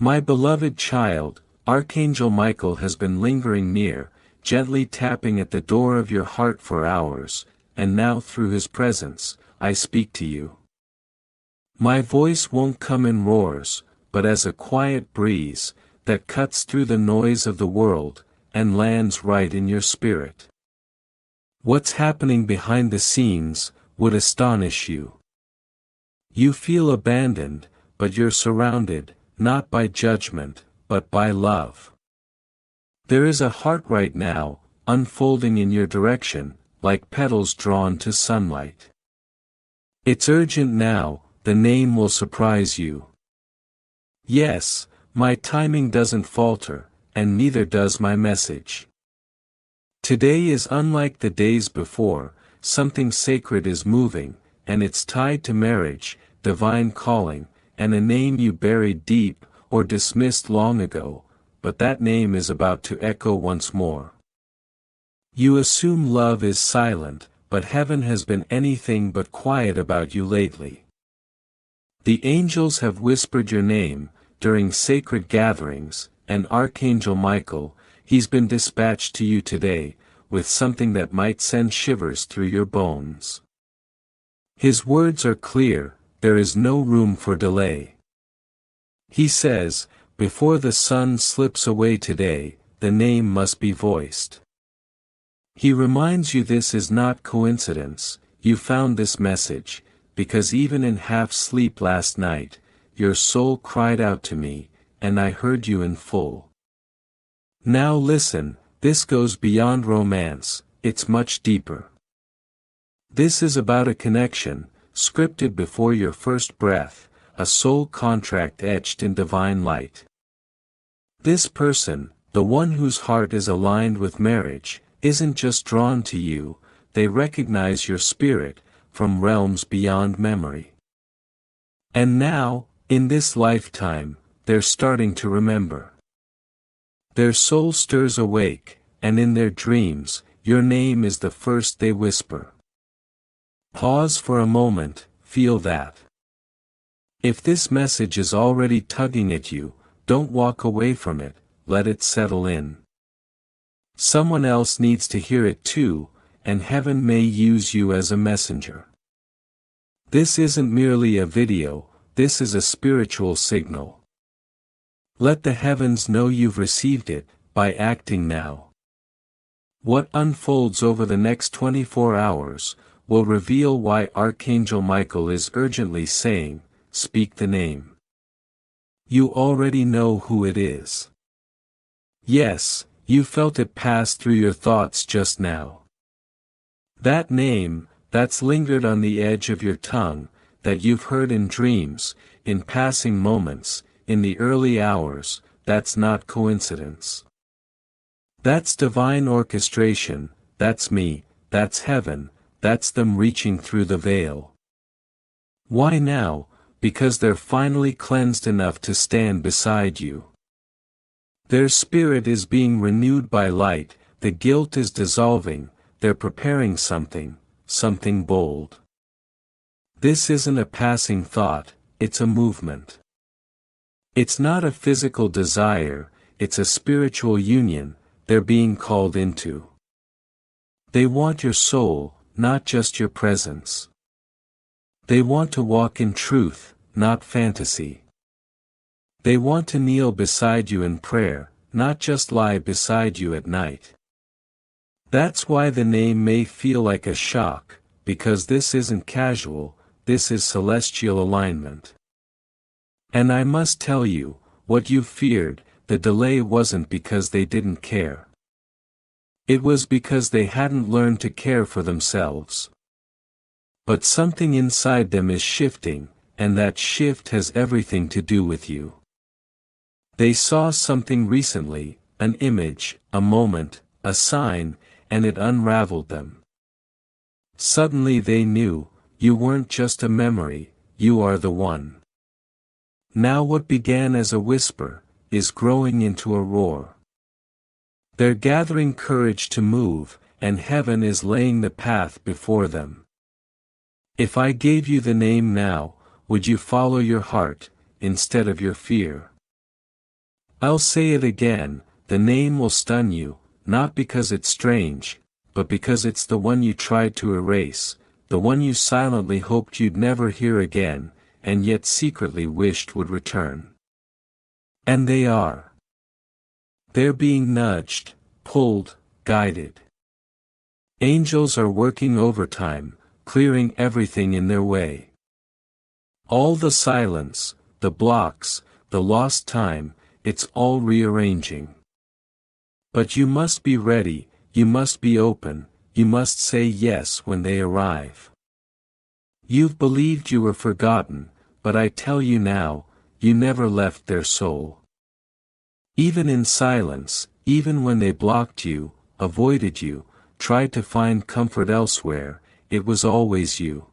My beloved child, Archangel Michael has been lingering near, gently tapping at the door of your heart for hours, and now through his presence, I speak to you. My voice won't come in roars, but as a quiet breeze, that cuts through the noise of the world, and lands right in your spirit. What's happening behind the scenes would astonish you. You feel abandoned, but you're surrounded, not by judgment, but by love. There is a heart right now, unfolding in your direction, like petals drawn to sunlight. It's urgent now, the name will surprise you. Yes, my timing doesn't falter, and neither does my message. Today is unlike the days before, something sacred is moving, and it's tied to marriage, divine calling, and a name you buried deep, or dismissed long ago, but that name is about to echo once more. You assume love is silent, but heaven has been anything but quiet about you lately. The angels have whispered your name, during sacred gatherings, and Archangel Michael, he's been dispatched to you today, with something that might send shivers through your bones. His words are clear, there is no room for delay. He says, before the sun slips away today, the name must be voiced. He reminds you this is not coincidence, you found this message, because even in half sleep last night, your soul cried out to me, and I heard you in full. Now listen, this goes beyond romance, it's much deeper. This is about a connection, scripted before your first breath, a soul contract etched in divine light. This person, the one whose heart is aligned with marriage, isn't just drawn to you, they recognize your spirit, from realms beyond memory. And now, in this lifetime, they're starting to remember. Their soul stirs awake, and in their dreams, your name is the first they whisper. Pause for a moment, feel that. If this message is already tugging at you, don't walk away from it, let it settle in. Someone else needs to hear it too, and heaven may use you as a messenger. This isn't merely a video, this is a spiritual signal. Let the heavens know you've received it, by acting now. What unfolds over the next 24 hours, will reveal why Archangel Michael is urgently saying, speak the name. You already know who it is. Yes, you felt it pass through your thoughts just now. That name, that's lingered on the edge of your tongue, that you've heard in dreams, in passing moments, in the early hours, that's not coincidence. That's divine orchestration, that's me, that's heaven, that's them reaching through the veil. Why now? Because they're finally cleansed enough to stand beside you. Their spirit is being renewed by light, the guilt is dissolving, they're preparing something bold. This isn't a passing thought, it's a movement. It's not a physical desire, it's a spiritual union, they're being called into. They want your soul, not just your presence. They want to walk in truth, not fantasy. They want to kneel beside you in prayer, not just lie beside you at night. That's why the name may feel like a shock, because this isn't casual, this is celestial alignment. And I must tell you, what you feared, the delay wasn't because they didn't care. It was because they hadn't learned to care for themselves. But something inside them is shifting, and that shift has everything to do with you. They saw something recently, an image, a moment, a sign, and it unraveled them. Suddenly they knew, you weren't just a memory, you are the one. Now what began as a whisper, is growing into a roar. They're gathering courage to move, and heaven is laying the path before them. If I gave you the name now, would you follow your heart, instead of your fear? I'll say it again, the name will stun you, not because it's strange, but because it's the one you tried to erase, the one you silently hoped you'd never hear again, and yet secretly wished would return. And they are. They're being nudged, pulled, guided. Angels are working overtime, clearing everything in their way. All the silence, the blocks, the lost time, it's all rearranging. But you must be ready, you must be open, you must say yes when they arrive. You've believed you were forgotten, but I tell you now, you never left their soul. Even in silence, even when they blocked you, avoided you, tried to find comfort elsewhere, it was always you.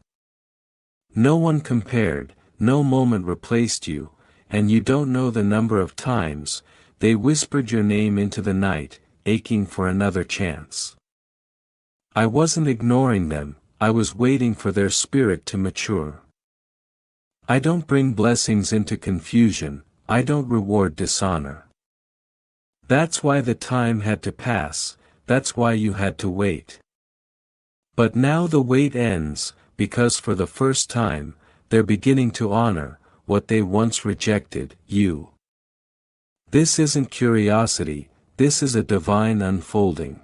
No one compared, no moment replaced you, and you don't know the number of times they whispered your name into the night, aching for another chance. I wasn't ignoring them, I was waiting for their spirit to mature. I don't bring blessings into confusion, I don't reward dishonor. That's why the time had to pass, that's why you had to wait. But now the wait ends, because for the first time, they're beginning to honor what they once rejected, you. This isn't curiosity, this is a divine unfolding.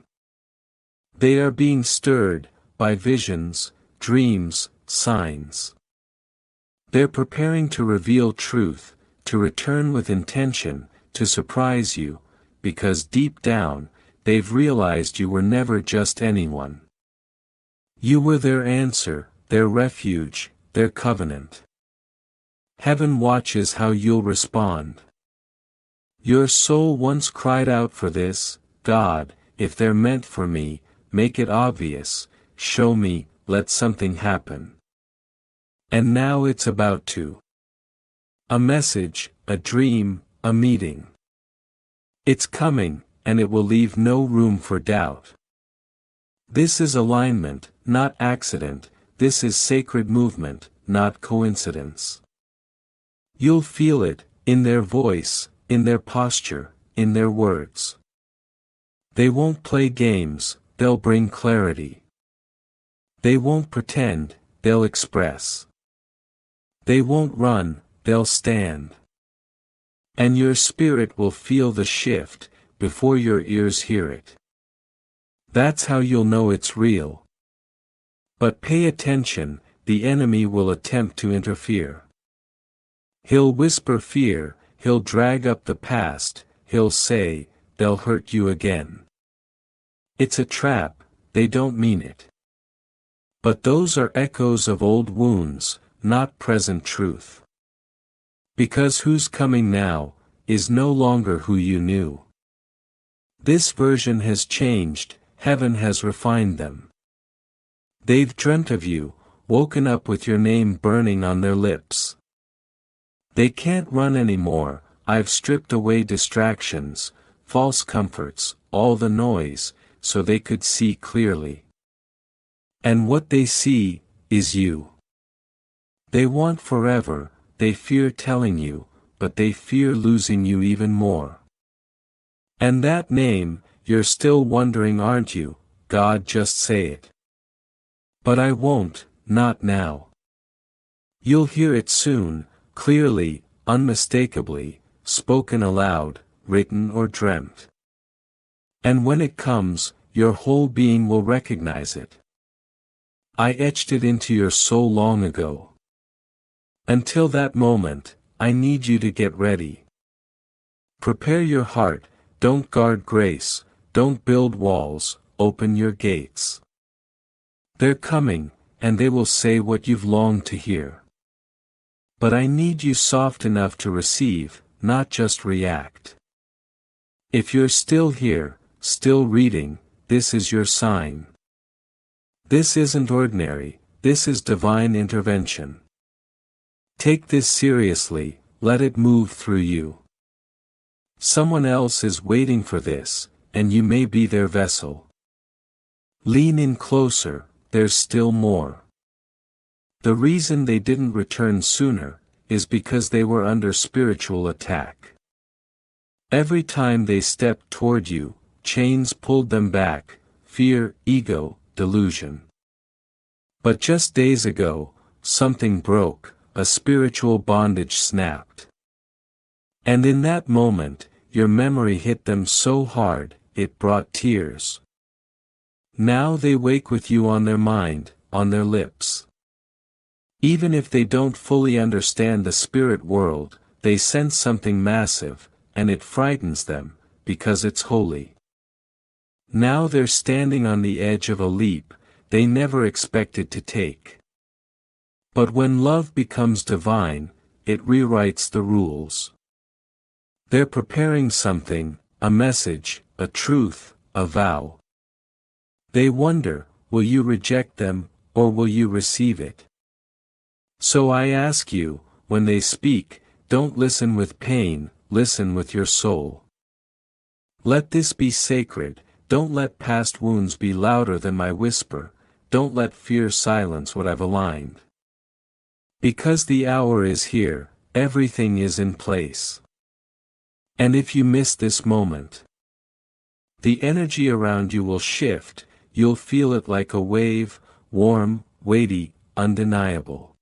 They are being stirred by visions, dreams, signs. They're preparing to reveal truth, to return with intention, to surprise you, because deep down, they've realized you were never just anyone. You were their answer, their refuge, their covenant. Heaven watches how you'll respond. Your soul once cried out for this, God, if they're meant for me, make it obvious, show me, let something happen. And now it's about to. A message, a dream, a meeting. It's coming, and it will leave no room for doubt. This is alignment, not accident, this is sacred movement, not coincidence. You'll feel it, in their voice, in their posture, in their words. They won't play games, they'll bring clarity. They won't pretend, they'll express. They won't run, they'll stand. And your spirit will feel the shift, before your ears hear it. That's how you'll know it's real. But pay attention, the enemy will attempt to interfere. He'll whisper fear, he'll drag up the past, he'll say, they'll hurt you again. It's a trap, they don't mean it. But those are echoes of old wounds, not present truth. Because who's coming now, is no longer who you knew. This version has changed, heaven has refined them. They've dreamt of you, woken up with your name burning on their lips. They can't run anymore, I've stripped away distractions, false comforts, all the noise, so they could see clearly. And what they see, is you. They want forever, they fear telling you, but they fear losing you even more. And that name, you're still wondering, aren't you? God, just say it. But I won't, not now. You'll hear it soon, clearly, unmistakably, spoken aloud, written or dreamt. And when it comes, your whole being will recognize it. I etched it into your soul long ago. Until that moment, I need you to get ready. Prepare your heart, don't guard grace, don't build walls, open your gates. They're coming, and they will say what you've longed to hear. But I need you soft enough to receive, not just react. If you're still here, still reading, this is your sign. This isn't ordinary, this is divine intervention. Take this seriously, let it move through you. Someone else is waiting for this, and you may be their vessel. Lean in closer, there's still more. The reason they didn't return sooner, is because they were under spiritual attack. Every time they stepped toward you, chains pulled them back, fear, ego, delusion. But just days ago, something broke, a spiritual bondage snapped. And in that moment, your memory hit them so hard, it brought tears. Now they wake with you on their mind, on their lips. Even if they don't fully understand the spirit world, they sense something massive, and it frightens them, because it's holy. Now they're standing on the edge of a leap they never expected to take. But when love becomes divine, it rewrites the rules. They're preparing something, a message, a truth, a vow. They wonder, will you reject them, or will you receive it? So I ask you, when they speak, don't listen with pain, listen with your soul. Let this be sacred, don't let past wounds be louder than my whisper, don't let fear silence what I've aligned. Because the hour is here, everything is in place. And if you miss this moment, the energy around you will shift, you'll feel it like a wave, warm, weighty, undeniable.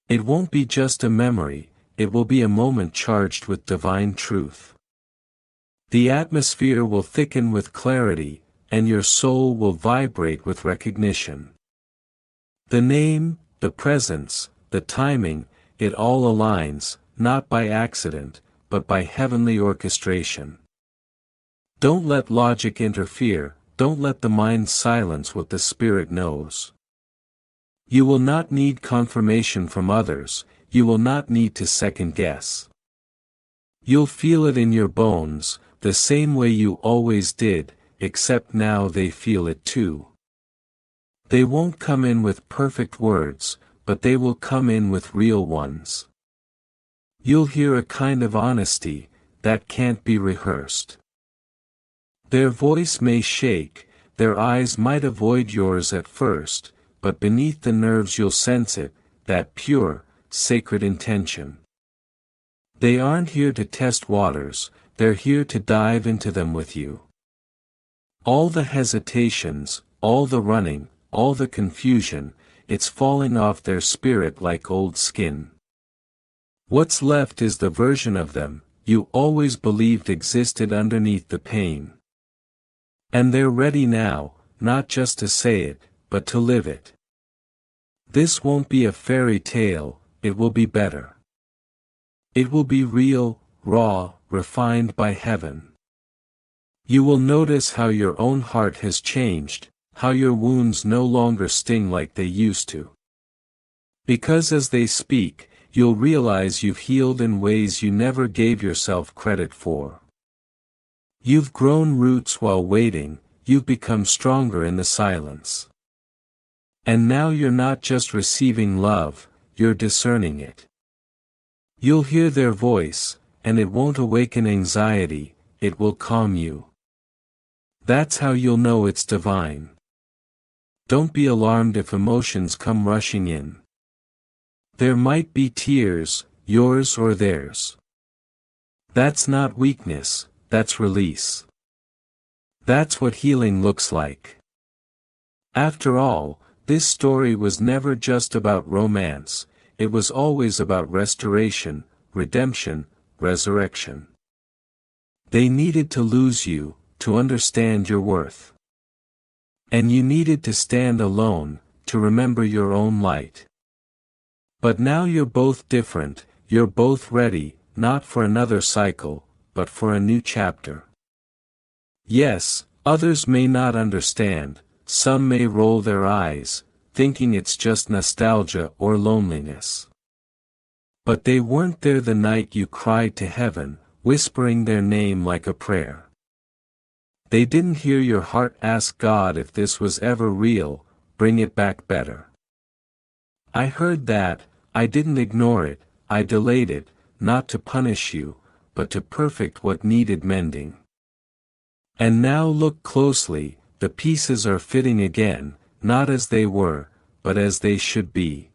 It won't be just a memory, it will be a moment charged with divine truth. The atmosphere will thicken with clarity, and your soul will vibrate with recognition. The name, the presence, the timing, it all aligns, not by accident, but by heavenly orchestration. Don't let logic interfere, don't let the mind silence what the spirit knows. You will not need confirmation from others, you will not need to second guess. You'll feel it in your bones, the same way you always did, except now they feel it too. They won't come in with perfect words, but they will come in with real ones. You'll hear a kind of honesty that can't be rehearsed. Their voice may shake, their eyes might avoid yours at first, but beneath the nerves you'll sense it, that pure, sacred intention. They aren't here to test waters, they're here to dive into them with you. All the hesitations, all the running, all the confusion, it's falling off their spirit like old skin. What's left is the version of them you always believed existed underneath the pain. And they're ready now, not just to say it, but to live it. This won't be a fairy tale, it will be better. It will be real, raw, refined by heaven. You will notice how your own heart has changed, how your wounds no longer sting like they used to. Because as they speak, you'll realize you've healed in ways you never gave yourself credit for. You've grown roots while waiting, you've become stronger in the silence. And now you're not just receiving love, you're discerning it. You'll hear their voice, and it won't awaken anxiety, it will calm you. That's how you'll know it's divine. Don't be alarmed if emotions come rushing in. There might be tears, yours or theirs. That's not weakness, that's release. That's what healing looks like. After all, this story was never just about romance, it was always about restoration, redemption, resurrection. They needed to lose you, to understand your worth. And you needed to stand alone, to remember your own light. But now you're both different, you're both ready, not for another cycle, but for a new chapter. Yes, others may not understand, some may roll their eyes, thinking it's just nostalgia or loneliness. But they weren't there the night you cried to heaven, whispering their name like a prayer. They didn't hear your heart ask God if this was ever real, bring it back better. I heard that, I didn't ignore it, I delayed it, not to punish you, but to perfect what needed mending. And now look closely, the pieces are fitting again, not as they were, but as they should be.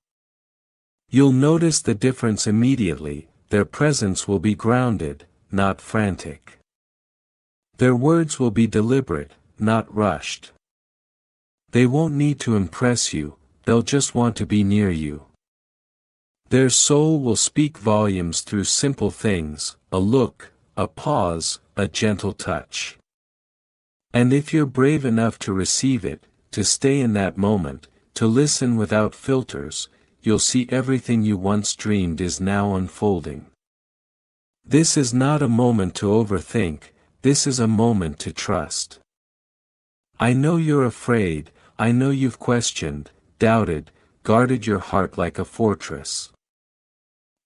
You'll notice the difference immediately, their presence will be grounded, not frantic. Their words will be deliberate, not rushed. They won't need to impress you, they'll just want to be near you. Their soul will speak volumes through simple things, a look, a pause, a gentle touch. And if you're brave enough to receive it, to stay in that moment, to listen without filters, you'll see everything you once dreamed is now unfolding. This is not a moment to overthink, this is a moment to trust. I know you're afraid, I know you've questioned, doubted, guarded your heart like a fortress.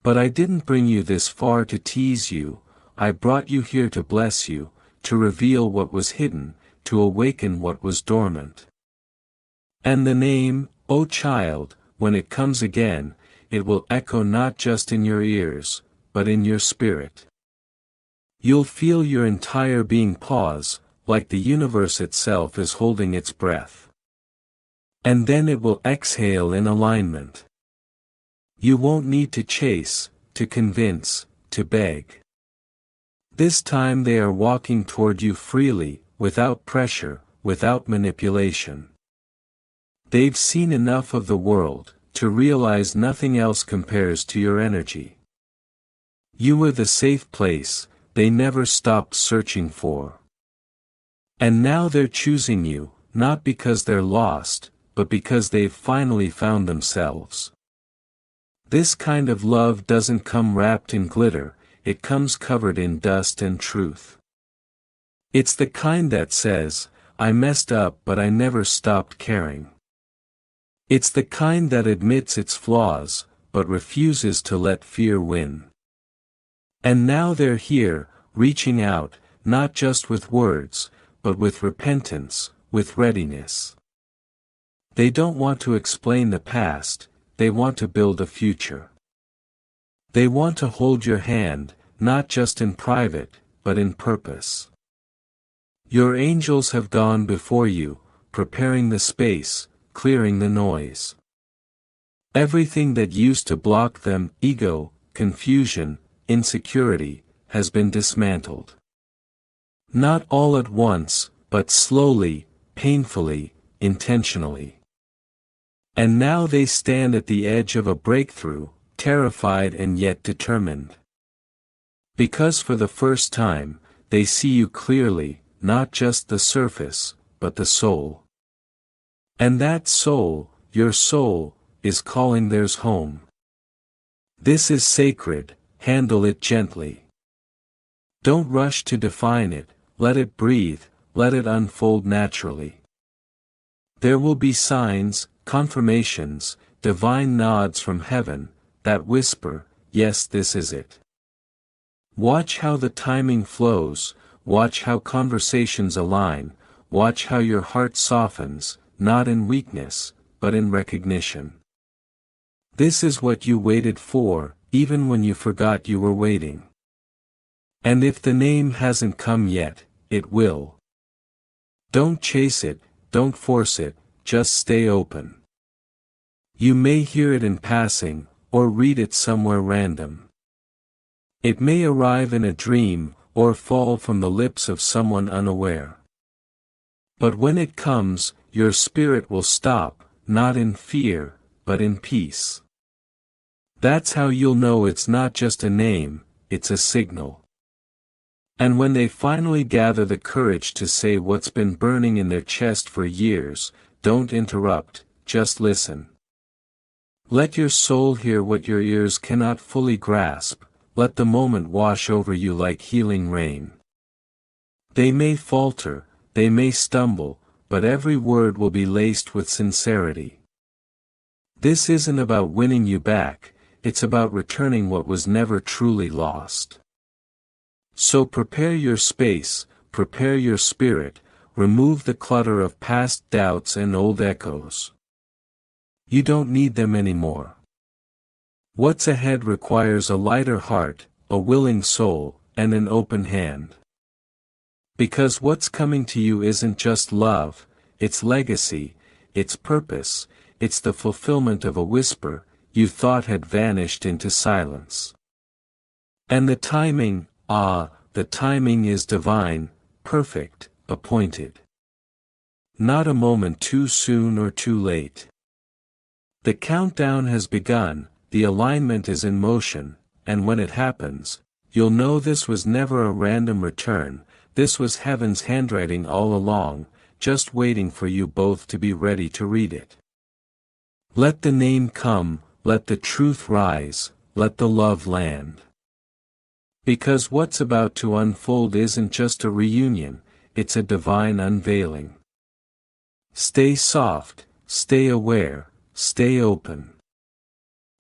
But I didn't bring you this far to tease you, I brought you here to bless you, to reveal what was hidden, to awaken what was dormant. And the name, O child, when it comes again, it will echo not just in your ears, but in your spirit. You'll feel your entire being pause, like the universe itself is holding its breath. And then it will exhale in alignment. You won't need to chase, to convince, to beg. This time they are walking toward you freely, without pressure, without manipulation. They've seen enough of the world, to realize nothing else compares to your energy. You were the safe place, they never stopped searching for. And now they're choosing you, not because they're lost, but because they've finally found themselves. This kind of love doesn't come wrapped in glitter, it comes covered in dust and truth. It's the kind that says, I messed up but I never stopped caring. It's the kind that admits its flaws, but refuses to let fear win. And now they're here, reaching out, not just with words, but with repentance, with readiness. They don't want to explain the past, they want to build a future. They want to hold your hand, not just in private, but in purpose. Your angels have gone before you, preparing the space, clearing the noise. Everything that used to block them, ego, confusion, insecurity, has been dismantled. Not all at once, but slowly, painfully, intentionally. And now they stand at the edge of a breakthrough, terrified and yet determined. Because for the first time, they see you clearly, not just the surface, but the soul. And that soul, your soul, is calling theirs home. This is sacred, handle it gently. Don't rush to define it, let it breathe, let it unfold naturally. There will be signs, confirmations, divine nods from heaven, that whisper, yes, this is it. Watch how the timing flows, watch how conversations align, watch how your heart softens, not in weakness, but in recognition. This is what you waited for, even when you forgot you were waiting. And if the name hasn't come yet, it will. Don't chase it, don't force it, just stay open. You may hear it in passing, or read it somewhere random. It may arrive in a dream, or fall from the lips of someone unaware. But when it comes, your spirit will stop, not in fear, but in peace. That's how you'll know it's not just a name, it's a signal. And when they finally gather the courage to say what's been burning in their chest for years, don't interrupt, just listen. Let your soul hear what your ears cannot fully grasp, let the moment wash over you like healing rain. They may falter, they may stumble, but every word will be laced with sincerity. This isn't about winning you back, it's about returning what was never truly lost. So prepare your space, prepare your spirit, remove the clutter of past doubts and old echoes. You don't need them anymore. What's ahead requires a lighter heart, a willing soul, and an open hand. Because what's coming to you isn't just love, it's legacy, it's purpose, it's the fulfillment of a whisper you thought had vanished into silence. And the timing, the timing is divine, perfect, appointed. Not a moment too soon or too late. The countdown has begun, the alignment is in motion, and when it happens, you'll know this was never a random return, this was heaven's handwriting all along, just waiting for you both to be ready to read it. Let the name come, let the truth rise, let the love land. Because what's about to unfold isn't just a reunion, it's a divine unveiling. Stay soft, stay aware, stay open.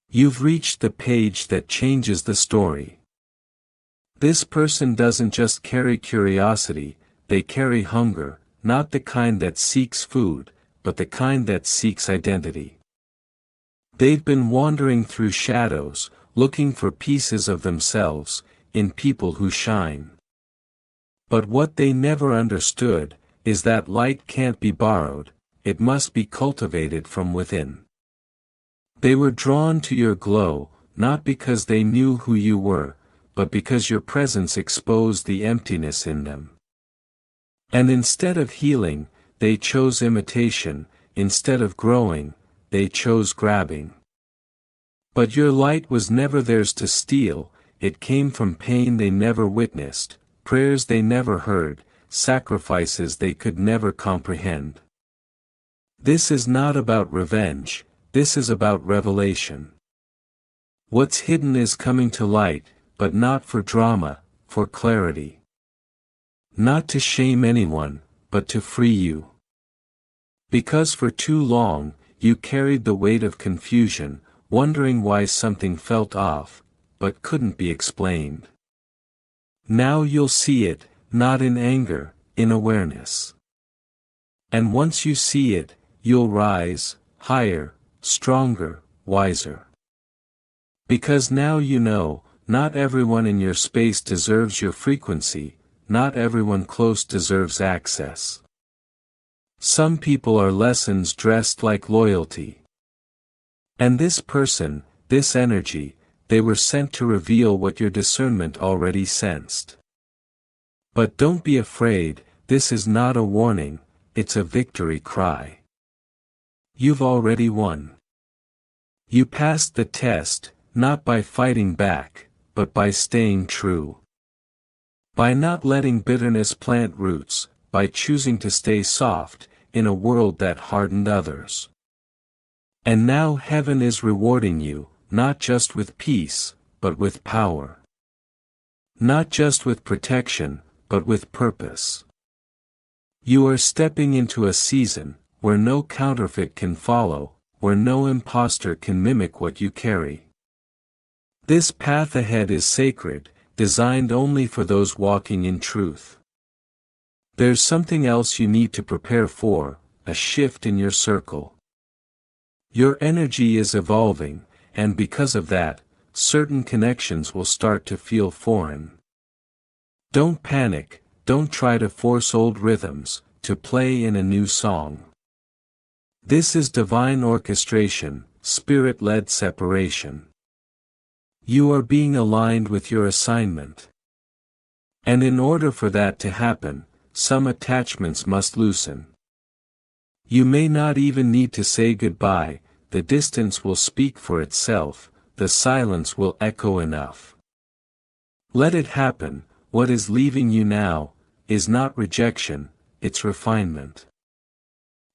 You've reached the page that changes the story. This person doesn't just carry curiosity, they carry hunger, not the kind that seeks food, but the kind that seeks identity. They've been wandering through shadows, looking for pieces of themselves, in people who shine. But what they never understood, is that light can't be borrowed, it must be cultivated from within. They were drawn to your glow, not because they knew who you were, but because your presence exposed the emptiness in them. And instead of healing, they chose imitation, instead of growing, they chose grabbing. But your light was never theirs to steal, it came from pain they never witnessed, prayers they never heard, sacrifices they could never comprehend. This is not about revenge, this is about revelation. What's hidden is coming to light, but not for drama, for clarity. Not to shame anyone, but to free you. Because for too long, you carried the weight of confusion, wondering why something felt off, but couldn't be explained. Now you'll see it, not in anger, in awareness. And once you see it, you'll rise, higher, stronger, wiser. Because now you know, not everyone in your space deserves your frequency, not everyone close deserves access. Some people are lessons dressed like loyalty. And this person, this energy, they were sent to reveal what your discernment already sensed. But don't be afraid, this is not a warning, it's a victory cry. You've already won. You passed the test, not by fighting back, but by staying true. By not letting bitterness plant roots, by choosing to stay soft, in a world that hardened others. And now heaven is rewarding you, not just with peace, but with power. Not just with protection, but with purpose. You are stepping into a season, where no counterfeit can follow, where no imposter can mimic what you carry. This path ahead is sacred, designed only for those walking in truth. There's something else you need to prepare for, a shift in your circle. Your energy is evolving, and because of that, certain connections will start to feel foreign. Don't panic, don't try to force old rhythms, to play in a new song. This is divine orchestration, spirit-led separation. You are being aligned with your assignment. And in order for that to happen, some attachments must loosen. You may not even need to say goodbye, the distance will speak for itself, the silence will echo enough. Let it happen, what is leaving you now, is not rejection, it's refinement.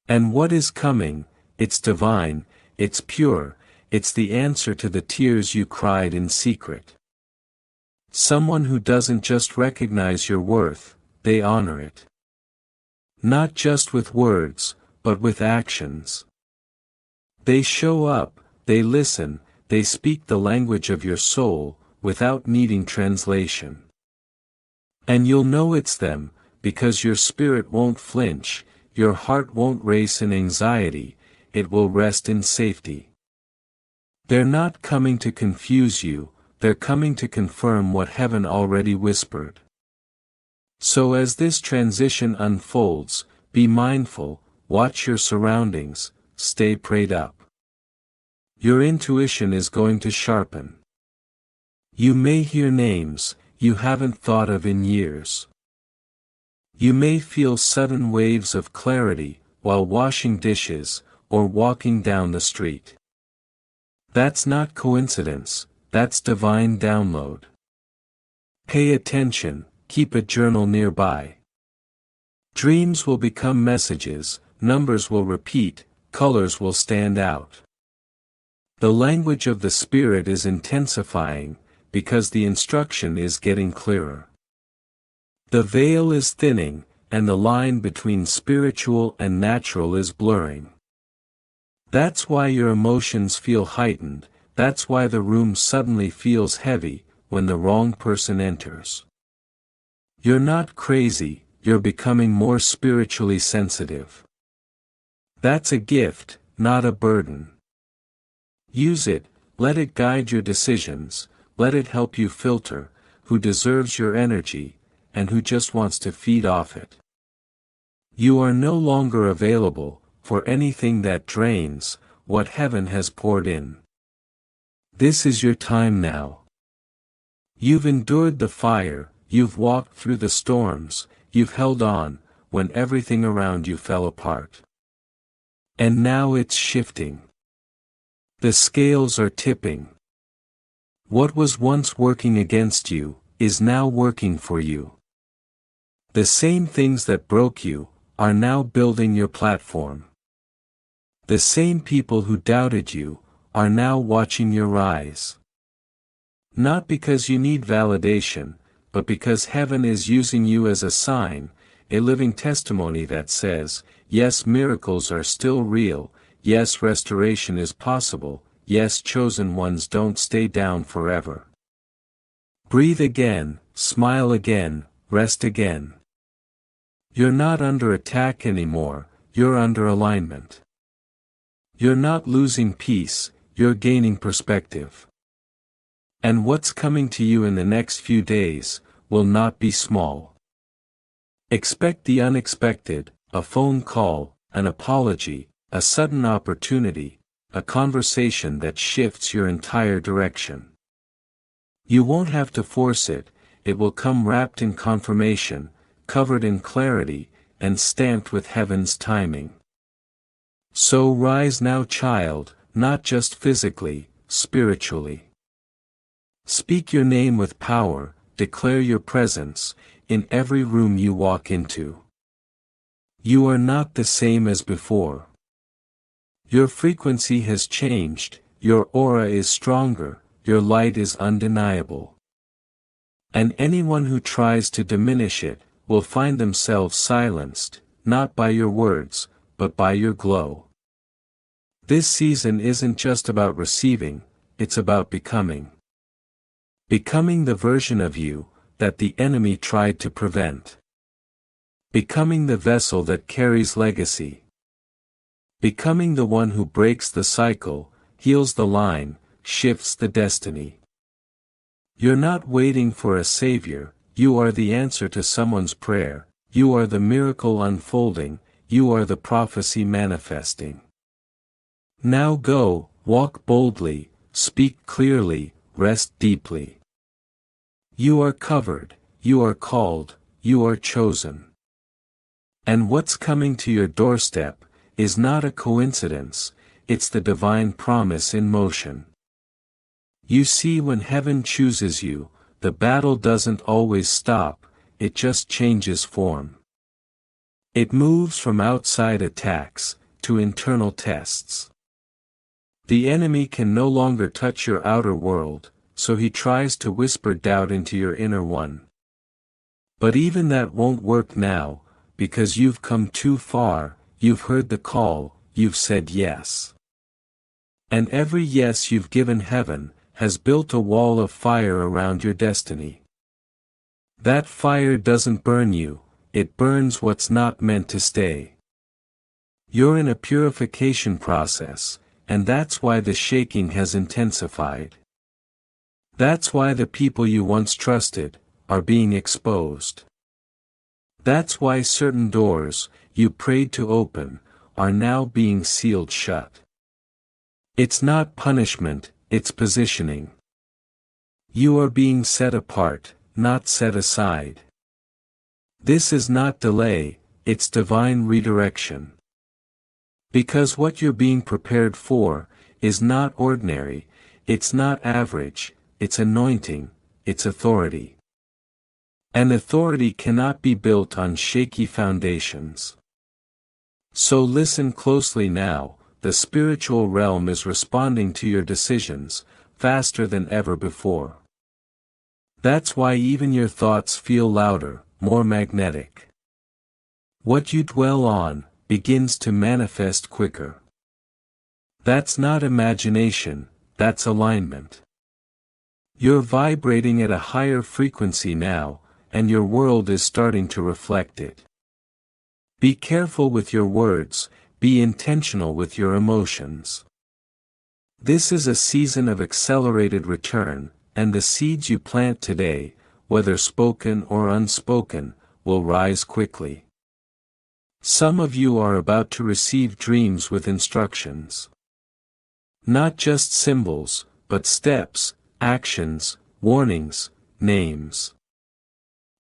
And what is coming, it's divine, it's pure, it's the answer to the tears you cried in secret. Someone who doesn't just recognize your worth, they honor it. Not just with words, but with actions. They show up, they listen, they speak the language of your soul, without needing translation. And you'll know it's them, because your spirit won't flinch, your heart won't race in anxiety, it will rest in safety. They're not coming to confuse you, they're coming to confirm what heaven already whispered. So as this transition unfolds, be mindful, watch your surroundings, stay prayed up. Your intuition is going to sharpen. You may hear names, you haven't thought of in years. You may feel sudden waves of clarity while washing dishes or walking down the street. That's not coincidence, that's divine download. Pay attention, keep a journal nearby. Dreams will become messages, numbers will repeat, colors will stand out. The language of the Spirit is intensifying, because the instruction is getting clearer. The veil is thinning, and the line between spiritual and natural is blurring. That's why your emotions feel heightened, that's why the room suddenly feels heavy, when the wrong person enters. You're not crazy, you're becoming more spiritually sensitive. That's a gift, not a burden. Use it, let it guide your decisions, let it help you filter who deserves your energy, and who just wants to feed off it. You are no longer available for anything that drains what heaven has poured in. This is your time now. You've endured the fire, you've walked through the storms, you've held on when everything around you fell apart. And now it's shifting. The scales are tipping. What was once working against you is now working for you. The same things that broke you are now building your platform. The same people who doubted you are now watching your rise. Not because you need validation, but because heaven is using you as a sign, a living testimony that says, yes, miracles are still real, yes, restoration is possible, yes, chosen ones don't stay down forever. Breathe again, smile again, rest again. You're not under attack anymore, you're under alignment. You're not losing peace, you're gaining perspective. And what's coming to you in the next few days will not be small. Expect the unexpected, a phone call, an apology, a sudden opportunity, a conversation that shifts your entire direction. You won't have to force it, it will come wrapped in confirmation, covered in clarity, and stamped with heaven's timing. So rise now, child, not just physically, spiritually. Speak your name with power, declare your presence, in every room you walk into. You are not the same as before. Your frequency has changed, your aura is stronger, your light is undeniable. And anyone who tries to diminish it, will find themselves silenced, not by your words, but by your glow. This season isn't just about receiving, it's about becoming. Becoming the version of you that the enemy tried to prevent. Becoming the vessel that carries legacy. Becoming the one who breaks the cycle, heals the line, shifts the destiny. You're not waiting for a savior, you are the answer to someone's prayer, you are the miracle unfolding, you are the prophecy manifesting. Now go, walk boldly, speak clearly, rest deeply. You are covered, you are called, you are chosen. And what's coming to your doorstep is not a coincidence, it's the divine promise in motion. You see, when heaven chooses you, the battle doesn't always stop, it just changes form. It moves from outside attacks to internal tests. The enemy can no longer touch your outer world, so he tries to whisper doubt into your inner one. But even that won't work now, because you've come too far, you've heard the call, you've said yes. And every yes you've given heaven has built a wall of fire around your destiny. That fire doesn't burn you, it burns what's not meant to stay. You're in a purification process, and that's why the shaking has intensified. That's why the people you once trusted are being exposed. That's why certain doors you prayed to open are now being sealed shut. It's not punishment, it's positioning. You are being set apart, not set aside. This is not delay, it's divine redirection. Because what you're being prepared for is not ordinary, it's not average, it's anointing, it's authority. And authority cannot be built on shaky foundations. So listen closely now, the spiritual realm is responding to your decisions, faster than ever before. That's why even your thoughts feel louder, more magnetic. What you dwell on begins to manifest quicker. That's not imagination, that's alignment. You're vibrating at a higher frequency now, and your world is starting to reflect it. Be careful with your words, be intentional with your emotions. This is a season of accelerated return, and the seeds you plant today, whether spoken or unspoken, will rise quickly. Some of you are about to receive dreams with instructions. Not just symbols, but steps, actions, warnings, names.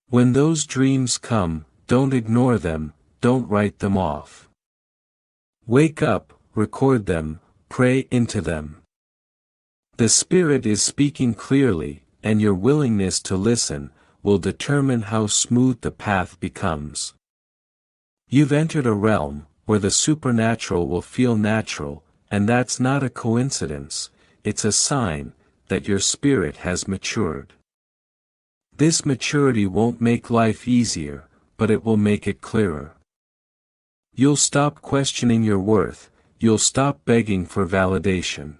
When those dreams come, don't ignore them, don't write them off. Wake up, record them, pray into them. The Spirit is speaking clearly, and your willingness to listen will determine how smooth the path becomes. You've entered a realm where the supernatural will feel natural, and that's not a coincidence, it's a sign that your spirit has matured. This maturity won't make life easier, but it will make it clearer. You'll stop questioning your worth, you'll stop begging for validation.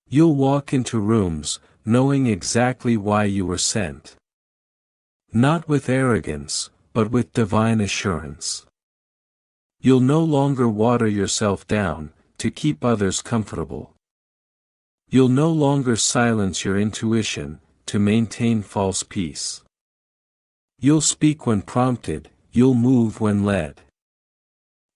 You'll walk into rooms, knowing exactly why you were sent. Not with arrogance, but with divine assurance. You'll no longer water yourself down, to keep others comfortable. You'll no longer silence your intuition, to maintain false peace. You'll speak when prompted, you'll move when led.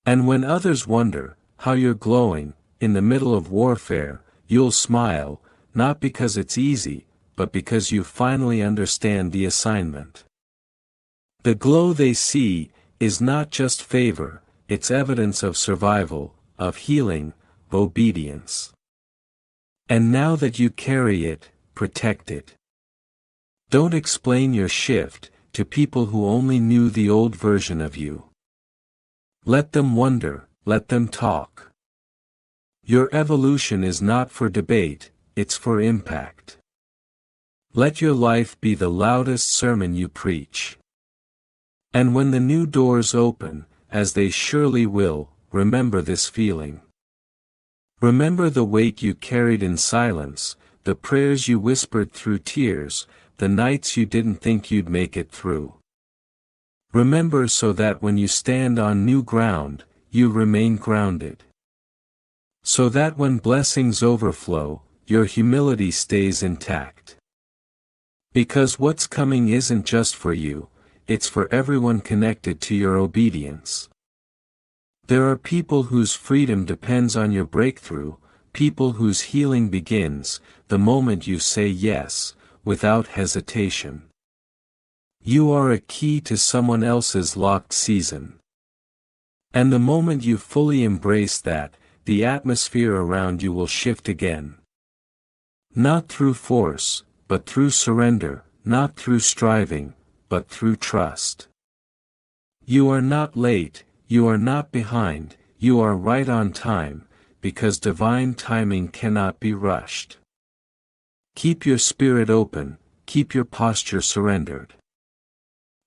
And when others wonder how you're glowing, in the middle of warfare, you'll smile, not because it's easy, but because you finally understand the assignment. The glow they see is not just favor, it's evidence of survival, of healing, of obedience. And now that you carry it, protect it. Don't explain your shift to people who only knew the old version of you. Let them wonder, let them talk. Your evolution is not for debate, it's for impact. Let your life be the loudest sermon you preach. And when the new doors open, as they surely will, remember this feeling. Remember the weight you carried in silence, the prayers you whispered through tears, the nights you didn't think you'd make it through. Remember so that when you stand on new ground, you remain grounded. So that when blessings overflow, your humility stays intact. Because what's coming isn't just for you, it's for everyone connected to your obedience. There are people whose freedom depends on your breakthrough, people whose healing begins the moment you say yes, without hesitation. You are a key to someone else's locked season. And the moment you fully embrace that, the atmosphere around you will shift again. Not through force, but through surrender, not through striving, but through trust. You are not late, you are not behind, you are right on time, because divine timing cannot be rushed. Keep your spirit open, keep your posture surrendered.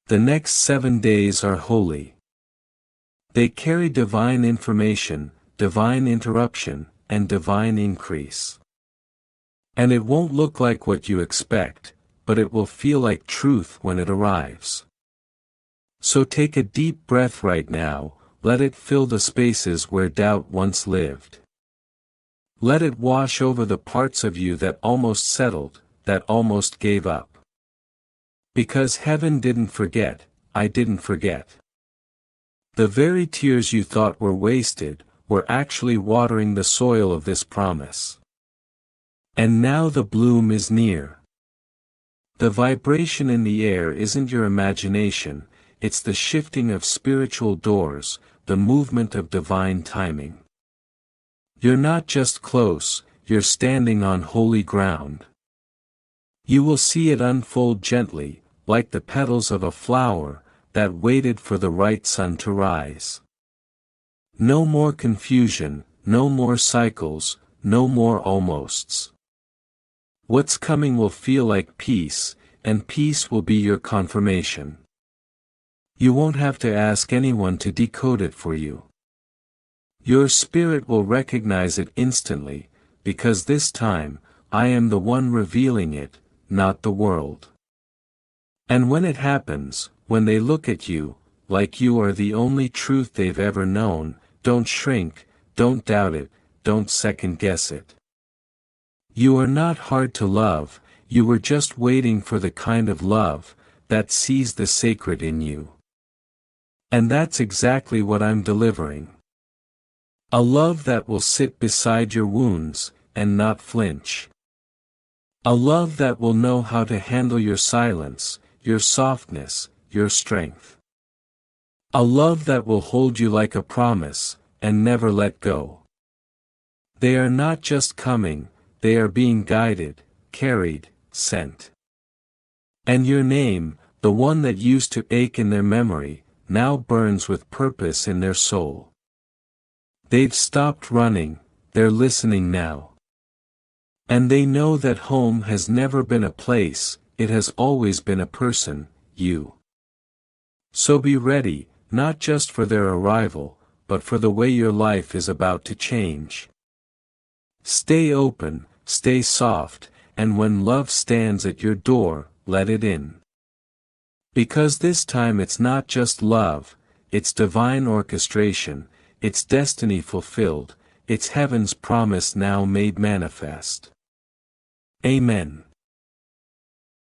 The next 7 days are holy. They carry divine information, divine interruption, and divine increase. And it won't look like what you expect, but it will feel like truth when it arrives. So take a deep breath right now, let it fill the spaces where doubt once lived. Let it wash over the parts of you that almost settled, that almost gave up. Because heaven didn't forget, I didn't forget. The very tears you thought were wasted, were actually watering the soil of this promise. And now the bloom is near. The vibration in the air isn't your imagination, it's the shifting of spiritual doors, the movement of divine timing. You're not just close, you're standing on holy ground. You will see it unfold gently, like the petals of a flower that waited for the right sun to rise. No more confusion, no more cycles, no more almosts. What's coming will feel like peace, and peace will be your confirmation. You won't have to ask anyone to decode it for you. Your spirit will recognize it instantly, because this time, I am the one revealing it, not the world. And when it happens, when they look at you, like you are the only truth they've ever known, don't shrink, don't doubt it, don't second guess it. You are not hard to love, you were just waiting for the kind of love that sees the sacred in you. And that's exactly what I'm delivering. A love that will sit beside your wounds, and not flinch. A love that will know how to handle your silence, your softness, your strength. A love that will hold you like a promise, and never let go. They are not just coming, they are being guided, carried, sent. And your name, the one that used to ache in their memory, now burns with purpose in their soul. They've stopped running, they're listening now. And they know that home has never been a place, it has always been a person, you. So be ready, not just for their arrival, but for the way your life is about to change. Stay open, stay soft, and when love stands at your door, let it in. Because this time it's not just love, it's divine orchestration, it's destiny fulfilled, it's heaven's promise now made manifest. Amen.